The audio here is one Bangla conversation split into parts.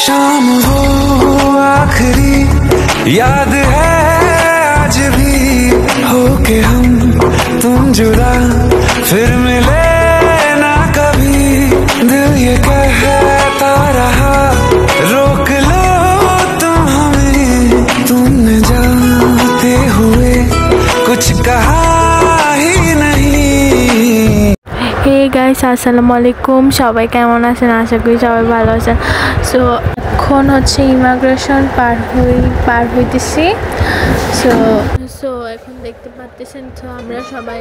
शाम हो आखिरी याद है आज भी होके हम तुम जुदा फिर मिले ना कभी दिल ये कहता रहा रोक लो तुम हमें तुमने जाते हुए कुछ कहा ही नहीं। हे गाइस আসসালামু আলাইকুম সবাই কেমন আছেন আশা করি সবাই ভালো আছেন। সো এখন হচ্ছে ইমিগ্রেশন পার হইতেছি। সো এখন দেখতে পাচ্ছেন তো আমরা সবাই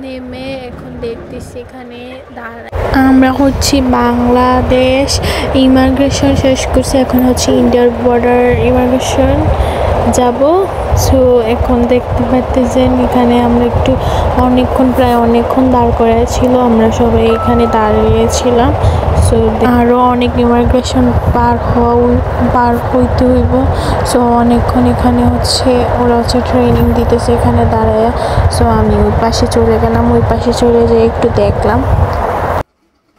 নেমে এখন দেখতেছি এখানে আমরা হচ্ছে বাংলাদেশ ইমিগ্রেশন শেষ করছি, এখন হচ্ছে ইন্ডিয়ার বর্ডার ইমিগ্রেশন যাব। সো এখন দেখতে পাচ্ছেন এখানে আমরা একটু প্রায় অনেকক্ষণ দাঁড় করা ছিল, আমরা সবাই এখানে দাঁড়িয়েছিলাম। সো আরও অনেক ইমিগ্রেশন পার হইতে হইব। সো অনেকক্ষণ এখানে হচ্ছে ওরা হচ্ছে ট্রেনিং দিতেছে এখানে দাঁড়ায়। সো আমি ওই পাশে চলে গেলাম, ওই পাশে চলে যেয়ে একটু দেখলাম।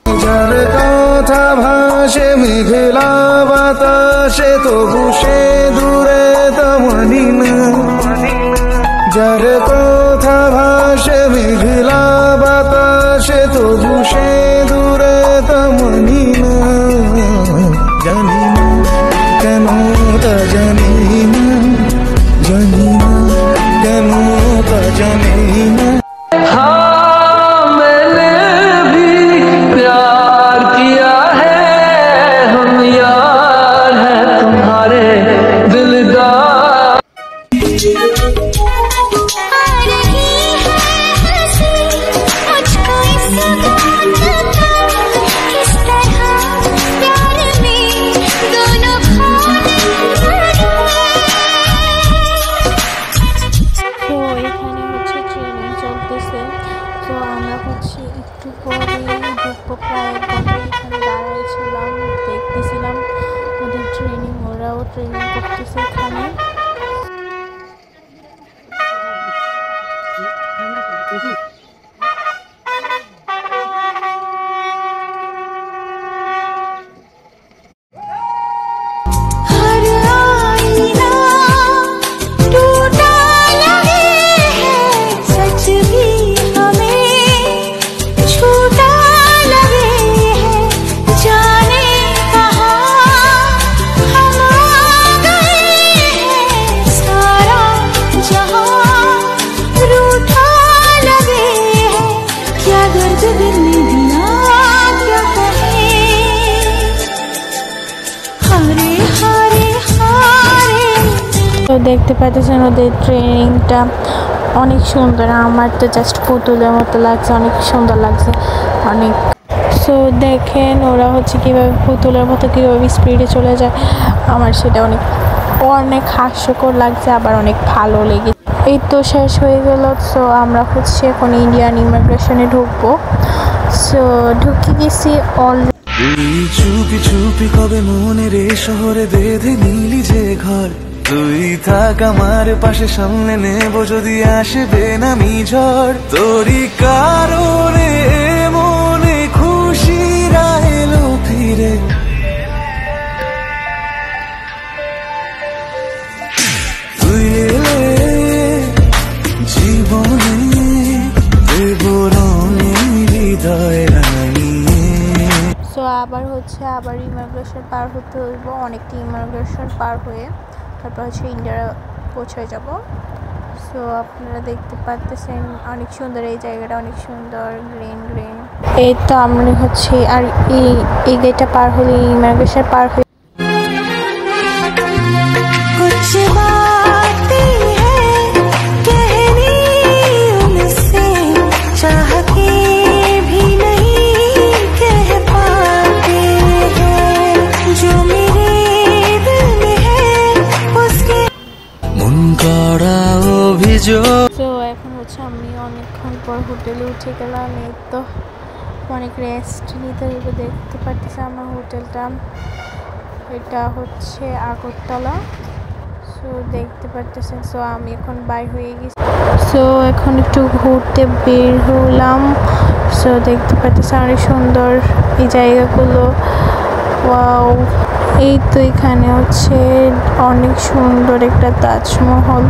কথা ভাসে মেঘলা বাতাসে তবু সে দূরে তেমনি না, যার কথা ভাসে মেঘলা বাতাসে তবু সে দূরে তেমনি না। জানি না কেন তা জানি না, জানি না কেন তা জানি না। দেখতেছিলাম ওদের ট্রেনিং, ওরাও ট্রেনিং করতেছে এখানে। তো দেখতে পাচ্ছেন ওদের ট্রেনিংটা অনেক সুন্দর, আমার তো জাস্ট পুতুলের মতো লাগছে, অনেক সুন্দর লাগছে অনেক। সো দেখেন ওরা হচ্ছে কীভাবে পুতুলের মতো কীভাবে স্পিডে চলে যায়, আমার সেটা অনেক হাস্যকর লাগছে, আবার অনেক ভালো লেগেছে। এই তো শেষ হয়ে গেল। সো আমরা হচ্ছে এখন ইন্ডিয়ান ইমিগ্রেশনে ঢুকবো। সো ঢুকে গেছি তুই চুপি চুপি কবে মনে রে শহরে বেঁধে নিলি যে ঘর, তুই থাক আমার পাশে সামনে নেব যদি আসে বেনামি ঝড়, তোরই কারণে মনে খুশিরা এলো ফিরে। তুই এলে জীবনে দেব রঙে হৃদয় রাঙিয়ে। সো আবার ইমিগ্রেশন পার হতে হইব, অনেকটি ইমিগ্রেশন পার হয়ে তারপর হচ্ছে ইন্ডিয়া পৌঁছে যাব। সো আপনারা দেখতে পাচ্ছেন অনেক সুন্দর এই জায়গাটা, অনেক সুন্দর গ্রিন। এই তো আমরা হচ্ছে আর এই গেটটা পার হলে ইমিগ্রেশন পার হয়ে তো এখন হচ্ছে আমি অনেকক্ষণ পর হোটেলে উঠে গেলাম। এই তো অনেক রেস্ট নিতে হবে। দেখতে পাচ্ছি আমার হোটেলটা, এটা হচ্ছে আগরতলা। সো দেখতে পাচ্ছেন। সো আমি এখন বাইর হয়ে গেছি। সো এখন একটু ঘুরতে বের হলাম। সো দেখতে পাচ্ছেন অনেক সুন্দর এই জায়গাগুলো। ওয়াও, এই তো এখানে হচ্ছে অনেক সুন্দর একটা তাজমহল।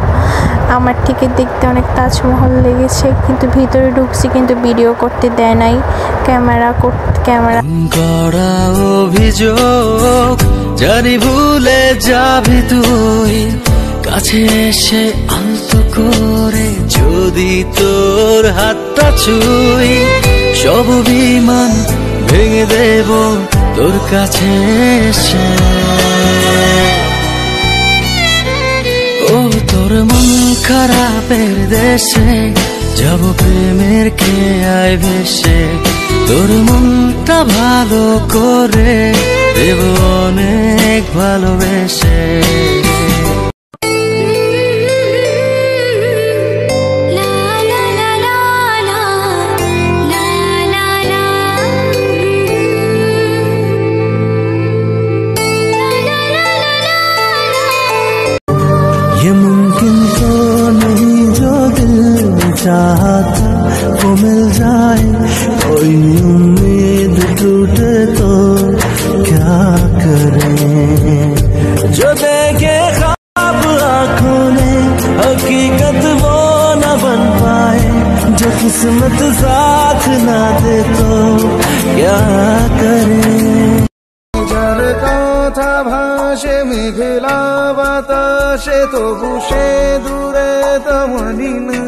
আমার থেকে দেখতে অনেক তাজমহল লেগেছে, কিন্তু ভিতরে ঢুকছি কিন্তু ভিডিও করতে দেয় নাই। ক্যামেরা করা অভিযোগ জানি ভুলে যাবি তুই, কাছে এসে আলতো করে যদি তোর হাতটা ছুই, সব বিমান ভেঙে দেব তোর কাছে এসে। ও তোর মন খারাপের দেশে যাব প্রেমের খেয়ায় ভেসে, তোর মনটা ভালো করে দেব অনেক ভালোবেসে। ये मुमकिन तो नहीं जो दिल चाहता वो मिल जाए, कोई उम्मीद टूटे तो क्या करें, जो देखे ख्वाब आँखों ने हकीकत वो न बन पाए, जो किस्मत साथ ना दे तो क्या करें। যার কথা ভাসে মেঘলা বাতাসে তবু সে দূরে তেমনি না,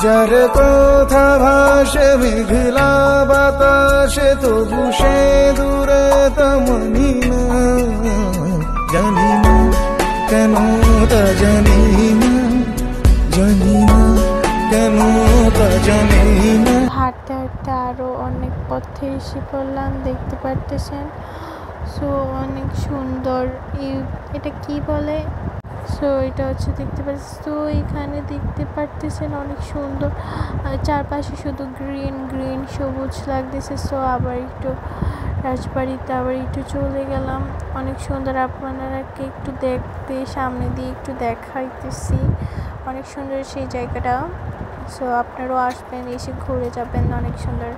যার কথা ভাসে মেঘলা বাতাসে তবু সে দূরে তেমনি না, জানি না কেন তা জানি না, জানি না কেন তা জানি না। হাঁটতে হাঁটতে আরো অনেক পথে এসে পড়লাম, দেখতে পারতেছেন। সো অনেক সুন্দর, এটা কি বলে, সো এটা হচ্ছে দেখতে পাচ্ছি। তো এখানে দেখতে পারতেছেন অনেক সুন্দর, চারপাশে শুধু গ্রিন গ্রিন সবুজ লাগতেছে। সো আবার একটু রাজবাড়িতে আবার একটু চলে গেলাম, অনেক সুন্দর। আপনারাকে একটু দেখতে সামনে দিয়ে একটু দেখাইতেছি, অনেক সুন্দর সেই জায়গাটা। সো আপনারাও আসবেন, এসে ঘুরে যাবেন, অনেক সুন্দর।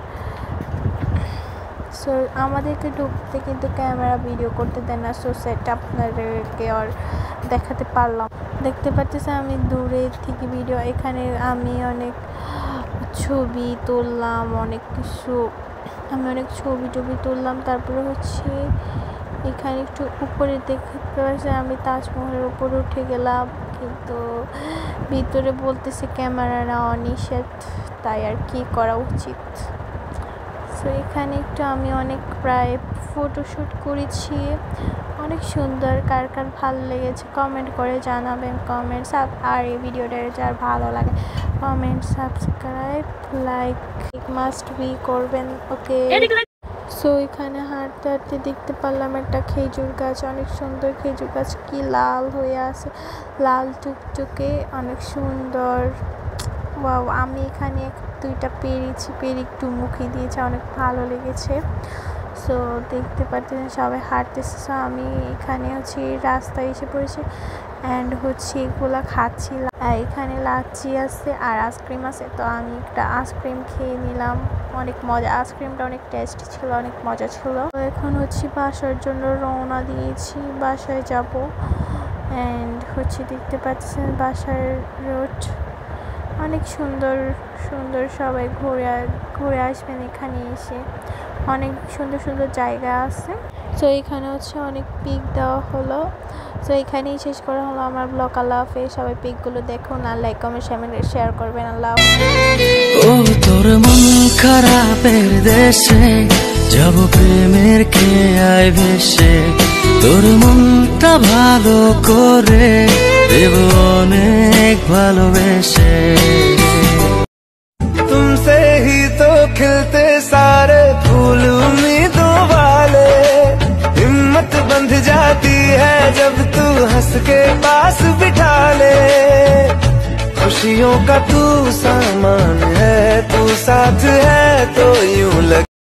সো আমাদেরকে ঢুকতে কিন্তু ক্যামেরা ভিডিও করতে দেয় না, সো সেটা আপনাদেরকে আর দেখাতে পারলাম। দেখতে পাচ্ছেন আমি দূরে থেকে ভিডিও, এখানে আমি অনেক ছবি তুললাম, অনেক কিছু আমি অনেক ছবি টবি তুললাম। তারপরে হচ্ছে এখানে একটু উপরে দেখতে পাচ্ছি আমি তাজমহলের উপরে উঠে গেলাম, কিন্তু ভিতরে বলতেছে ক্যামেরা নেওয়া নিষেধ, তাই আর কি করা উচিত। সো এখানে একটু আমি অনেক প্রায় ফটোশ্যুট করেছি, অনেক সুন্দর। কার কার ভালো লেগেছে কমেন্ট করে জানাবেন। আর এই ভিডিওটা যার ভালো লাগে comment, subscribe, like must be করবেন, ওকে। সো এখানে হাঁটতে হাঁটতে দেখতে পারলাম একটা খেজুর গাছ, অনেক সুন্দর খেজুর গাছ, কি লাল হয়ে আছে, লাল টুকটুকে, অনেক সুন্দর। ওয়াও, আমি এখানে দুইটা পেরেছি, পেরে একটু মুখে দিয়েছে, অনেক ভালো লেগেছে। সো দেখতে পাচ্ছেন সবাই হাঁটতেছে। সো আমি এখানে হচ্ছে রাস্তায় এসে পড়েছি অ্যান্ড হচ্ছে এগুলা খাচ্ছিলাম। এখানে লাচ্ছি আছে আর আইসক্রিম আছে, তো আমি একটা আইসক্রিম খেয়ে নিলাম, অনেক মজা, আইসক্রিমটা অনেক টেস্টি ছিল, অনেক মজা ছিল। তো এখন হচ্ছে বাসার জন্য রওনা দিয়েছি, বাসায় যাব। অ্যান্ড হচ্ছে দেখতে পাচ্ছেন বাসার রোড অনেক সুন্দর সুন্দর, সবাই ঘুরে আসবেন এখানে এসে, অনেক সুন্দর সুন্দর জায়গা আছে। সো এখানে হচ্ছে অনেক পিক দেওয়া হলো। সো এখানেই শেষ করা হলো আমার ব্লগ। আল্লাহ হাফেজ, সবাই পিকগুলো দেখুন আর লাইক কমেন্ট শেয়ার করবেন। আল্লাহ ও তোর মন খারাপের দেশে যাব প্রেমের খেয়ায় ভেসে, তোর মনটা ভালো করে দেব অনেক ভালোবেসে। तुमसे ही तो खिलते सारे फूल उम्मीदों वाले, हिम्मत बंध जाती है जब तू हंस के पास बिठा ले, खुशियों का तू सामान है, तू साथ है तो यूं लगे